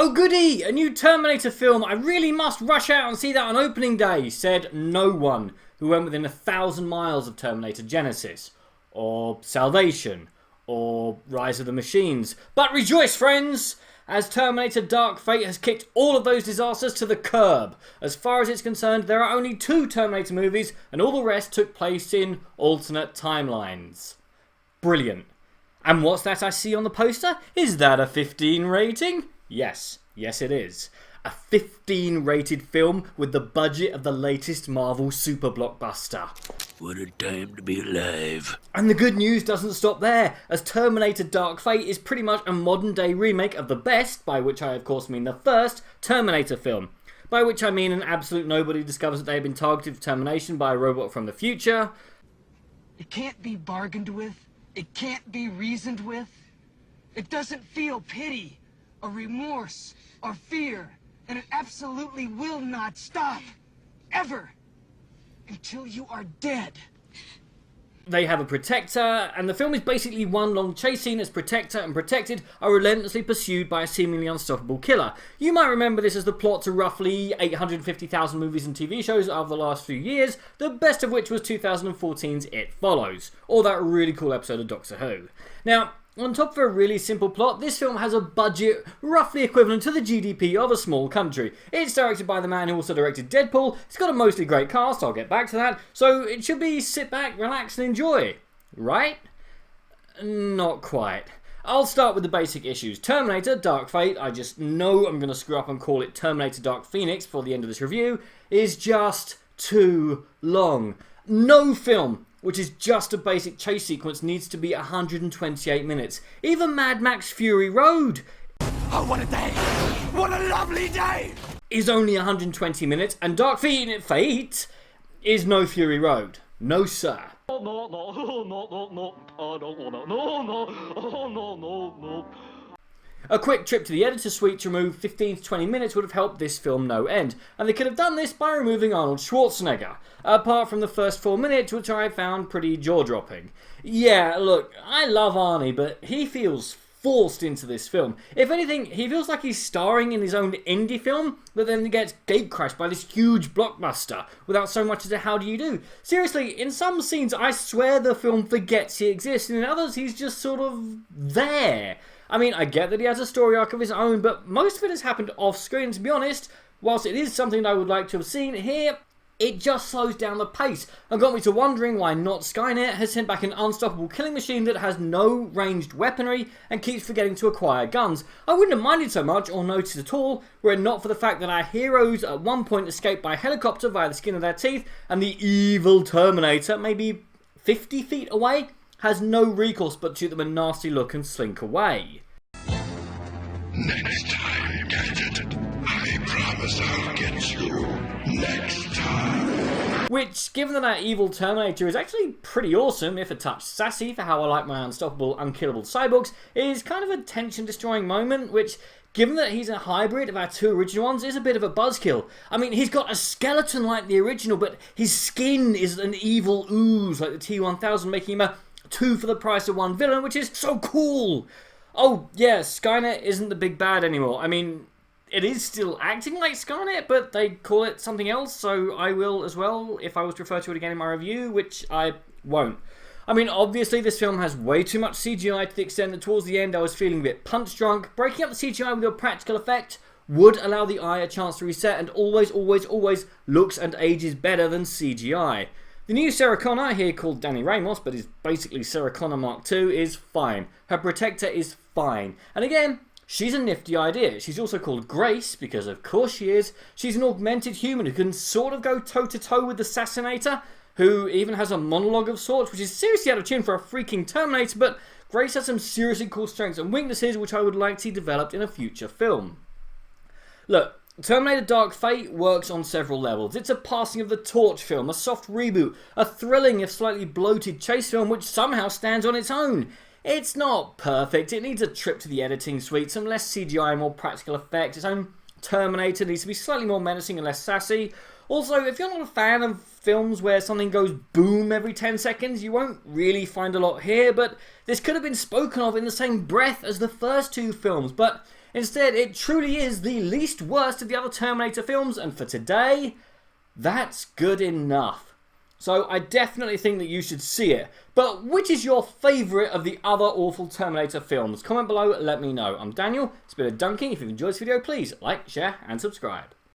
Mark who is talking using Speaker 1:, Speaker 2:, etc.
Speaker 1: "Oh goody, a new Terminator film, I really must rush out and see that on opening day," said no one who went within 1,000 miles of Terminator Genesis, or Salvation, or Rise of the Machines. But rejoice, friends, as Terminator Dark Fate has kicked all of those disasters to the curb. As far as it's concerned, there are only 2 Terminator movies, and all the rest took place in alternate timelines. Brilliant. And what's that I see on the poster? Is that a 15 rating? Yes it is. A 15 rated film with the budget of the latest Marvel super blockbuster.
Speaker 2: What a time to be alive.
Speaker 1: And the good news doesn't stop there, as Terminator Dark Fate is pretty much a modern day remake of the best, by which I of course mean the first, Terminator film. By which I mean an absolute nobody discovers that they have been targeted for termination by a robot from the future.
Speaker 3: It can't be bargained with. It can't be reasoned with. It doesn't feel pity, or remorse, or fear. And it absolutely will not stop. Ever. Until you are dead.
Speaker 1: They have a protector, and the film is basically one long chase scene as Protector and Protected are relentlessly pursued by a seemingly unstoppable killer. You might remember this as the plot to roughly 850,000 movies and TV shows over the last few years, the best of which was 2014's It Follows, or that really cool episode of Doctor Who. Now, on top of a really simple plot, this film has a budget roughly equivalent to the GDP of a small country. It's directed by the man who also directed Deadpool, it's got a mostly great cast, I'll get back to that, so it should be sit back, relax and enjoy. Right? Not quite. I'll start with the basic issues. Terminator Dark Fate, I just know I'm going to screw up and call it Terminator Dark Phoenix before the end of this review, is just too long. No film which is just a basic chase sequence, needs to be 128 minutes. Even Mad Max Fury Road,
Speaker 2: Oh, what a day! What a lovely day!
Speaker 1: is only 120 minutes, and Dark Fate is no Fury Road. No, sir. A quick trip to the editor's suite to remove 15 to 20 minutes would have helped this film no end, and they could have done this by removing Arnold Schwarzenegger, apart from the first 4 minutes, which I found pretty jaw-dropping. Yeah, look, I love Arnie, but he feels forced into this film. If anything, he feels like he's starring in his own indie film, but then gets gatecrashed by this huge blockbuster, without so much as a how do you do. Seriously, in some scenes I swear the film forgets he exists, and in others he's just sort of there. I mean, I get that he has a story arc of his own, but most of it has happened off screen. To be honest, whilst it is something that I would like to have seen here, it just slows down the pace and got me to wondering why not Skynet has sent back an unstoppable killing machine that has no ranged weaponry and keeps forgetting to acquire guns. I wouldn't have minded so much or noticed at all were it not for the fact that our heroes at one point escaped by helicopter via the skin of their teeth, and the evil Terminator, maybe 50 feet away, has no recourse but to shoot them a nasty look and slink away.
Speaker 4: Next time, Gadget. I promise I'll get you next time.
Speaker 1: Which, given that our evil Terminator is actually pretty awesome, if a touch sassy for how I like my unstoppable, unkillable cyborgs, is kind of a tension-destroying moment, which, given that he's a hybrid of our 2 original ones, is a bit of a buzzkill. I mean, he's got a skeleton like the original, but his skin is an evil ooze like the T-1000, making him a 2 for the price of 1 villain, which is so cool. Oh, yeah, Skynet isn't the big bad anymore. I mean, it is still acting like Skynet, but they call it something else, so I will as well if I was to refer to it again in my review, which I won't. I mean, obviously this film has way too much CGI to the extent that towards the end I was feeling a bit punch drunk. Breaking up the CGI with a practical effect would allow the eye a chance to reset, and always looks and ages better than CGI. The new Sarah Connor, here called Danny Ramos, but is basically Sarah Connor Mark II, is fine. Her protector is fine. And again, she's a nifty idea. She's also called Grace, because of course she is. She's an augmented human who can sort of go toe-to-toe with the Assassinator, who even has a monologue of sorts, which is seriously out of tune for a freaking Terminator, but Grace has some seriously cool strengths and weaknesses which I would like to see developed in a future film. Look, Terminator Dark Fate works on several levels. It's a passing of the torch film, a soft reboot, a thrilling if slightly bloated chase film which somehow stands on its own. It's not perfect, it needs a trip to the editing suite, some less CGI, more practical effects. Its own Terminator needs to be slightly more menacing and less sassy. Also, if you're not a fan of films where something goes boom every 10 seconds, you won't really find a lot here, but this could have been spoken of in the same breath as the first 2 films. But Instead, it truly is the least worst of the other Terminator films, and for today, that's good enough. So I definitely think that you should see it. But which is your favourite of the other awful Terminator films? Comment below, let me know. I'm Daniel, it's been a Dunking. If you've enjoyed this video, please like, share and subscribe.